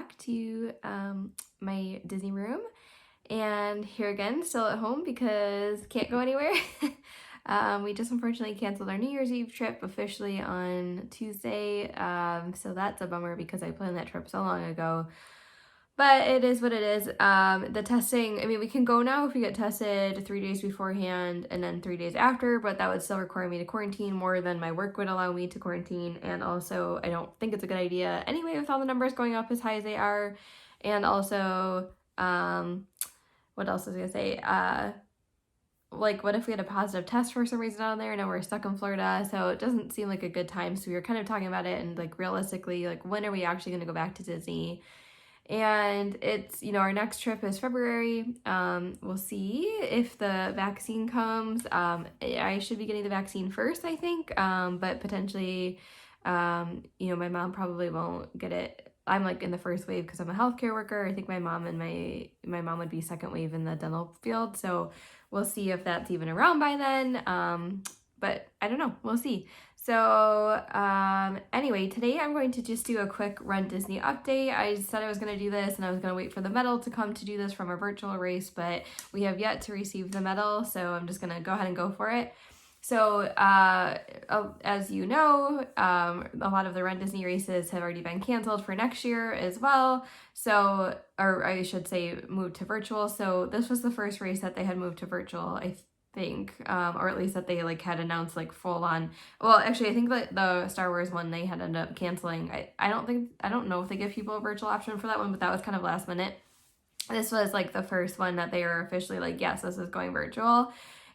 back to my Disney room, and here again, still at home because can't go anywhere. We just unfortunately canceled our New Year's Eve trip officially on Tuesday, so that's a bummer because I planned that trip so long ago. But it is what it is. The testing, I mean, we can go now if we get tested 3 days beforehand and then 3 days after, but that would still require me to quarantine more than my work would allow me to quarantine. And also, I don't think it's a good idea anyway with all the numbers going up as high as they are. And also, what else was I gonna say? Like, what if we had a positive test for some reason down there? Now we're stuck in Florida, so it doesn't seem like a good time. So we were kind of talking about it and like realistically, like when are we actually gonna go back to Disney? And it's, our next trip is February. We'll see if the vaccine comes. I should be getting the vaccine first, I think, but potentially, my mom probably won't get it. I'm like in the first wave because I'm a healthcare worker. I think my mom and my mom would be second wave in the dental field. So we'll see if that's even around by then. But I don't know. We'll see. So anyway, today I'm going to just do a quick Run Disney update. I said I was going to do this and I was going to wait for the medal to come to do this from our virtual race, but we have yet to receive the medal, so I'm just going to go ahead and go for it. So as you know, a lot of the Run Disney races have already been canceled for next year as well. So, or I should say moved to virtual. So this was the first race that they had moved to virtual, I think, or at least that they like had announced like full on. Well, actually, I think that the Star Wars one they had ended up canceling. I don't know if they give people a virtual option for that one, but that was kind of last minute. This was like the first one that they were officially like, yes, this is going virtual.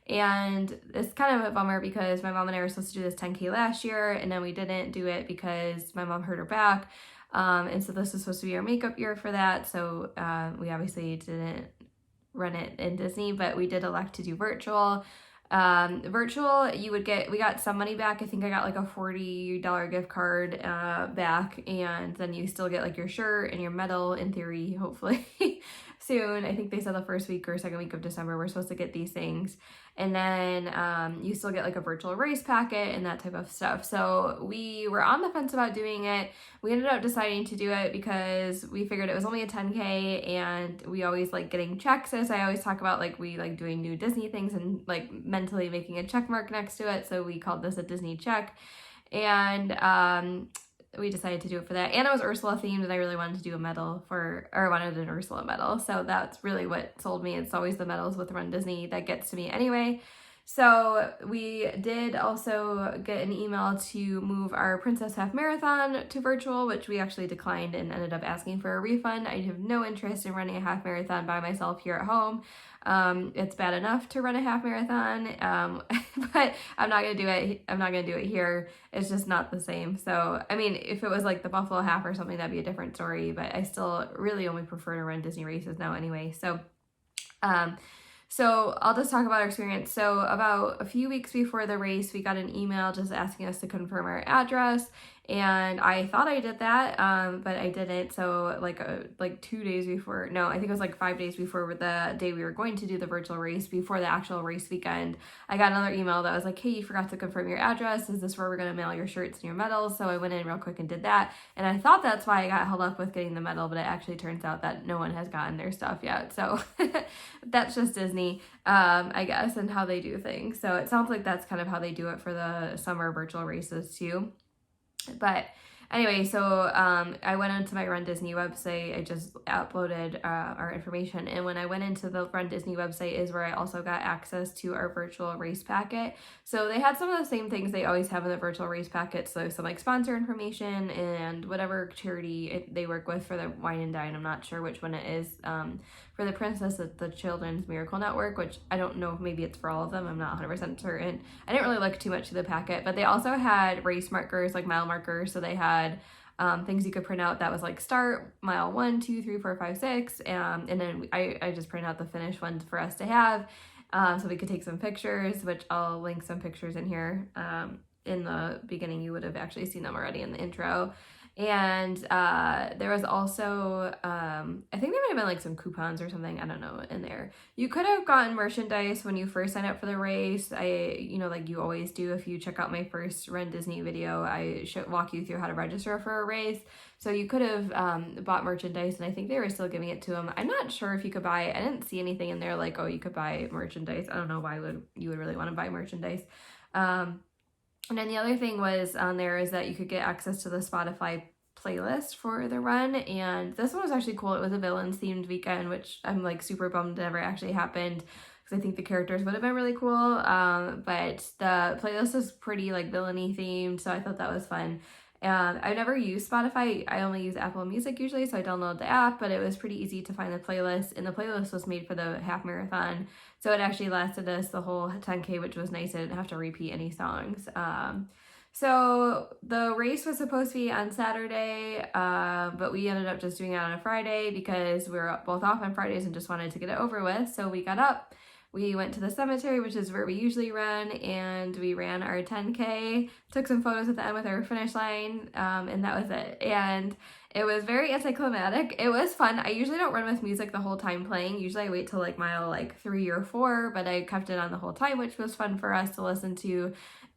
And it's kind of a bummer because my mom and I were supposed to do this 10K last year, and then we didn't do it because my mom hurt her back. And so this was supposed to be our makeup year for that. So we obviously didn't run it in Disney, but we did elect to do virtual. Virtual, we got some money back. I think I got like a $40 gift card back, and then you still get like your shirt and your medal in theory, hopefully soon. I think they said the first week or second week of December we're supposed to get these things. And then you still get like a virtual race packet and that type of stuff. So we were on the fence about doing it. We ended up deciding to do it because we figured it was only a 10K, and we always like getting checks, as I always talk about, like we like doing new Disney things and like mentally making a check mark next to it. So we called this a Disney check. And we decided to do it for that. And it was Ursula themed, and I really wanted to do a medal wanted an Ursula medal. So that's really what sold me. It's always the medals with Run Disney that gets to me anyway. So we did also get an email to move our Princess Half Marathon to virtual, which we actually declined and ended up asking for a refund. I have no interest in running a half marathon by myself here at home. It's bad enough to run a half marathon, but I'm not gonna do it. I'm not gonna do it here. It's just not the same. So, I mean, if it was like the Buffalo Half or something, that'd be a different story, but I still really only prefer to run Disney races now anyway. So I'll just talk about our experience. So about a few weeks before the race, we got an email just asking us to confirm our address, and I thought I did that, but I didn't. So like 2 days before, no, I think it was like 5 days before the day we were going to do the virtual race, before the actual race weekend, I got another email that was like, hey, you forgot to confirm your address. Is this where we're going to mail your shirts and your medals? So I went in real quick and did that. And I thought that's why I got held up with getting the medal, but it actually turns out that no one has gotten their stuff yet. So that's just Disney, I guess, and how they do things. So it sounds like that's kind of how they do it for the summer virtual races too. But anyway, so I went onto my Run Disney website. I just uploaded our information, and when I went into the Run Disney website is where I also got access to our virtual race packet. So they had some of the same things they always have in the virtual race packet, so some like sponsor information and whatever charity they work with for the Wine and Dine. I'm not sure which one it is. For the Princess, it's the Children's Miracle Network, which I don't know if maybe it's for all of them. I'm not 100% certain. I didn't really look too much to the packet, but they also had race markers, like mile markers. So they had things you could print out that was like start, mile 1, 2, 3, 4, 5, 6. And then I just printed out the finished ones for us to have, so we could take some pictures, which I'll link some pictures in here. In the beginning, you would have actually seen them already in the intro. And there was also, I think there might have been like some coupons or something, I don't know, in there. You could have gotten merchandise when you first signed up for the race. Like you always do, if you check out my first Run Disney video, I walk you through how to register for a race. So you could have bought merchandise, and I think they were still giving it to them. I'm not sure if you could buy, I didn't see anything in there like, oh, you could buy merchandise. I don't know why you would really want to buy merchandise. And then the other thing was on there is that you could get access to the Spotify playlist for the run, and this one was actually cool. It was a villains themed weekend, which I'm like super bummed never actually happened, because I think the characters would have been really cool. But the playlist is pretty like villainy themed, so I thought that was fun. I've never used Spotify. I only use Apple Music usually, so I download the app, but it was pretty easy to find the playlist, and the playlist was made for the half marathon, so it actually lasted us the whole 10K, which was nice. I didn't have to repeat any songs. So the race was supposed to be on Saturday, but we ended up just doing it on a Friday because we were both off on Fridays and just wanted to get it over with. So we got up, we went to the cemetery, which is where we usually run, and we ran our 10K, took some photos at the end with our finish line, and that was it. And it was very anticlimactic. It was fun. I usually don't run with music the whole time playing. Usually I wait till like mile 3 or 4, but I kept it on the whole time, which was fun for us to listen to.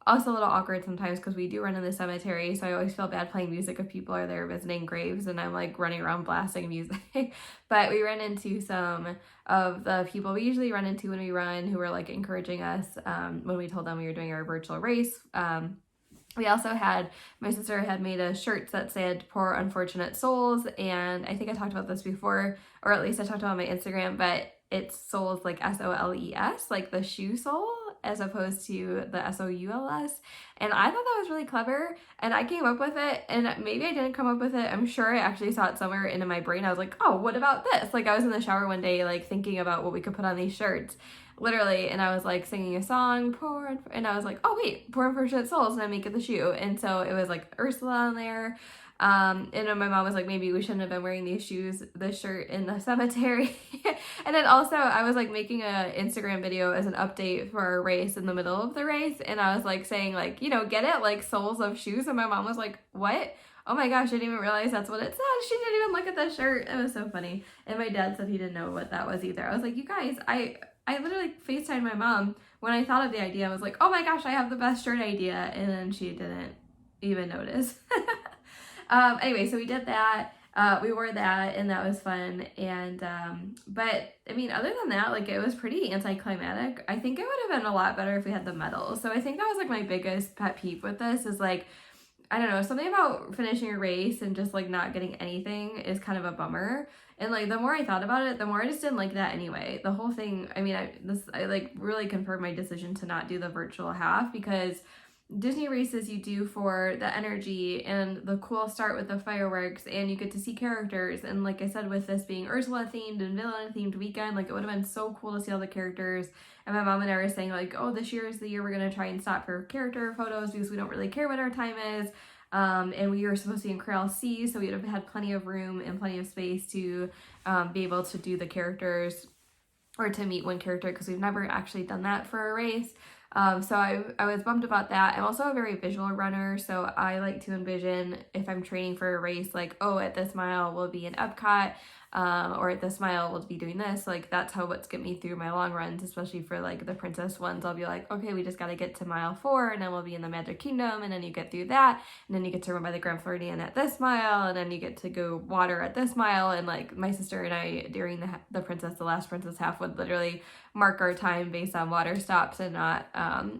Also a little awkward sometimes because we do run in the cemetery, so I always feel bad playing music if people are there visiting graves and I'm like running around blasting music. But we ran into some of the people we usually run into when we run, who were like encouraging us when we told them we were doing our virtual race. We also had, my sister had made a shirt that said "Poor Unfortunate Souls," and I think I talked about this before, or at least I talked about it on my Instagram, but it's souls like SOLES, like the shoe sole, as opposed to the SOULS. And I thought that was really clever, and I came up with it, and maybe I didn't come up with it. I'm sure I actually saw it somewhere in my brain. I was like, oh, what about this? Like I was in the shower one day, like thinking about what we could put on these shirts, literally, and I was like singing a song, and I was like, oh wait, Poor Unfortunate Souls, and I make it the shoe. And so it was like Ursula on there. And then my mom was like, maybe we shouldn't have been wearing these shoes, this shirt in the cemetery. And then also I was like making an Instagram video as an update for our race in the middle of the race, and I was like saying like, get it, like soles of shoes, and my mom was like, what? Oh my gosh, I didn't even realize that's what it said. She didn't even look at the shirt. It was so funny. And my dad said he didn't know what that was either. I was like, you guys, I literally FaceTimed my mom when I thought of the idea. I was like, oh my gosh, I have the best shirt idea. And then she didn't even notice. Anyway, so we did that. We wore that, and that was fun. And, but I mean, other than that, like it was pretty anticlimactic. I think it would have been a lot better if we had the medals. So I think that was like my biggest pet peeve with this is like, I don't know, something about finishing a race and just like not getting anything is kind of a bummer. And like the more I thought about it, the more I just didn't like that anyway. The whole thing, I mean, I like really confirmed my decision to not do the virtual half, because Disney races you do for the energy and the cool start with the fireworks, and you get to see characters. And like I said, with this being Ursula themed and villain themed weekend, like it would have been so cool to see all the characters. And my mom and I were saying like, oh, this year is the year we're going to try and stop for character photos because we don't really care what our time is. And we were supposed to be in Corral C, so we would have had plenty of room and plenty of space to be able to do the characters or to meet one character, because we've never actually done that for a race. So I was bummed about that. I'm also a very visual runner, so I like to envision if I'm training for a race, like, oh, at this mile we'll be in Epcot, or at this mile we'll be doing this. Like that's how what's get me through my long runs, especially for like the princess ones. I'll be like, okay, we just got to get to mile 4, and then we'll be in the Magic Kingdom, and then you get through that, and then you get to run by the Grand Floridian at this mile, and then you get to go water at this mile. And like my sister and I during the last princess half would literally mark our time based on water stops and not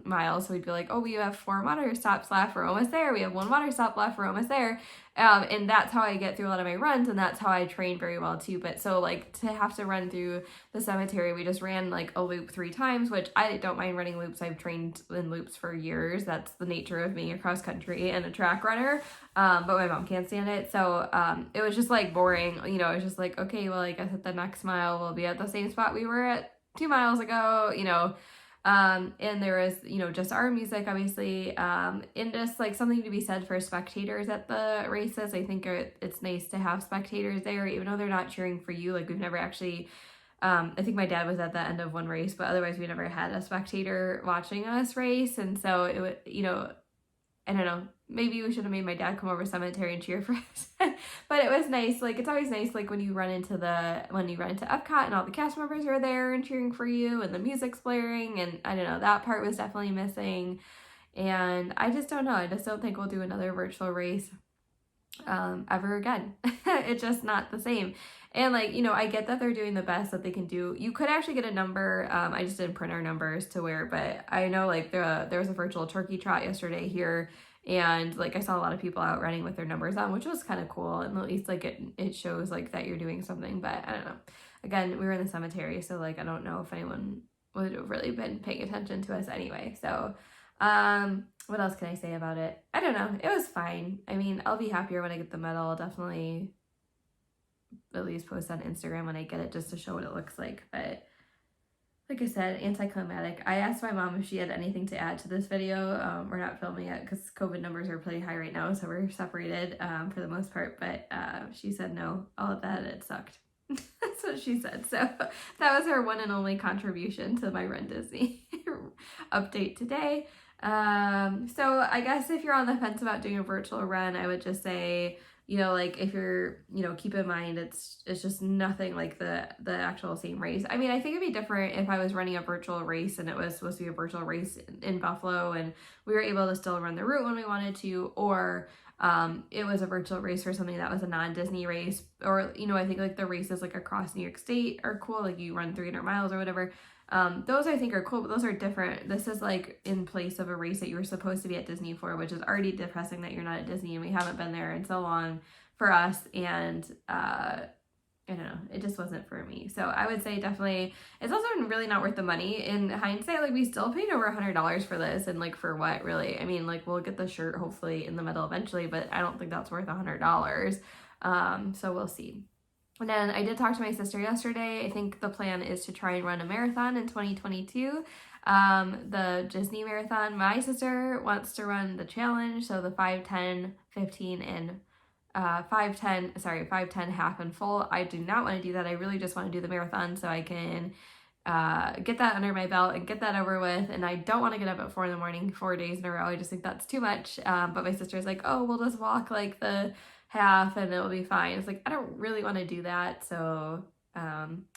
miles. So we'd be like, oh, we have 4 water stops left, we're almost there. We have 1 water stop left, we're almost there. And that's how I get through a lot of my runs, and that's how I train very well too. But so like to have to run through the cemetery, we just ran like a loop 3 times, which I don't mind running loops. I've trained in loops for years. That's the nature of being a cross country and a track runner. But my mom can't stand it. So it was just like boring. It was just like, okay, well, I guess at the next mile we'll be at the same spot we were at 2 miles ago, and there was, just our music, obviously, and just like something to be said for spectators at the races. I think it's nice to have spectators there, even though they're not cheering for you. Like we've never actually, I think my dad was at the end of one race, but otherwise we never had a spectator watching us race. And so it would, I don't know, maybe we should have made my dad come over to the cemetery and cheer for us. But it was nice. Like, it's always nice, like, when you run into Epcot and all the cast members are there and cheering for you and the music's blaring, and I don't know, that part was definitely missing. And I just don't know. I just don't think we'll do another virtual race ever again. It's just not the same. And like, you know, I get that they're doing the best that they can do. You could actually get a number. I just didn't print our numbers to wear, but I know like there was a virtual turkey trot yesterday here, and like I saw a lot of people out running with their numbers on, which was kind of cool. And at least like it shows like that you're doing something. But I don't know. Again, we were in the cemetery, so like I don't know if anyone would have really been paying attention to us anyway. So what else can I say about it? I don't know. It was fine. I mean, I'll be happier when I get the medal. I'll definitely at least post on Instagram when I get it just to show what it looks like. But like I said, anticlimactic. I asked my mom if she had anything to add to this video. We're not filming it because COVID numbers are pretty high right now, so we're separated for the most part. But she said no, all of that, it sucked. That's what she said. So that was her one and only contribution to my Run Disney update today. So I guess if you're on the fence about doing a virtual run, I would just say, you know, like if you're, you know, keep in mind it's just nothing like the actual same race. I mean, I think it'd be different if I was running a virtual race and it was supposed to be a virtual race in Buffalo and we were able to still run the route when we wanted to, or it was a virtual race for something that was a non-Disney race, or, you know, I think like the races like across New York State are cool, like you run 300 miles or whatever. Those I think are cool, but those are different. This is like in place of a race that you were supposed to be at Disney for, which is already depressing that you're not at Disney and we haven't been there in so long for us. And, I don't know, it just wasn't for me. So I would say definitely, it's also really not worth the money. In hindsight, like we still paid over $100 for this, and like for what really? I mean, like we'll get the shirt hopefully in the middle eventually, but I don't think that's worth $100. So we'll see. And then I did talk to my sister yesterday. I think the plan is to try and run a marathon in 2022. The Disney marathon. My sister wants to run the challenge, so the 5, 10, 15, and 5, 10 half and full. I do not want to do that. I really just want to do the marathon so I can get that under my belt and get that over with. And I don't want to get up at 4 a.m, 4 days in a row. I just think that's too much. But my sister's like, oh, we'll just walk like the half and it'll be fine. It's like, I don't really want to do that. So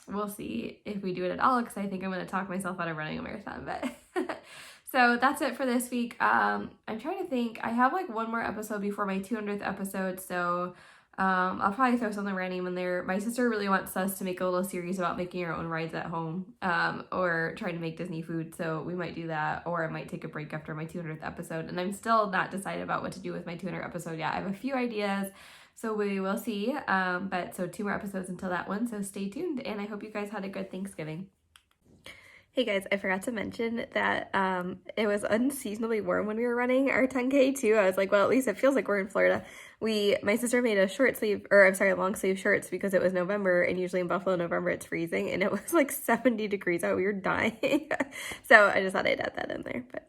we'll see if we do it at all, because I think I'm going to talk myself out of running a marathon. But so that's it for this week. I'm trying to think. I have like one more episode before my 200th episode, so I'll probably throw something random in there. My sister really wants us to make a little series about making our own rides at home, or trying to make Disney food, so we might do that, or I might take a break after my 200th episode, and I'm still not decided about what to do with my 200th episode yet. I have a few ideas, so we will see, but so 2 more episodes until that one, so stay tuned, and I hope you guys had a good Thanksgiving. Hey guys, I forgot to mention that it was unseasonably warm when we were running our 10K too. I was like, well, at least it feels like we're in Florida. My sister made a long sleeve shirts because it was November, and usually in Buffalo, November, it's freezing, and it was like 70 degrees out. We were dying. So I just thought I'd add that in there, but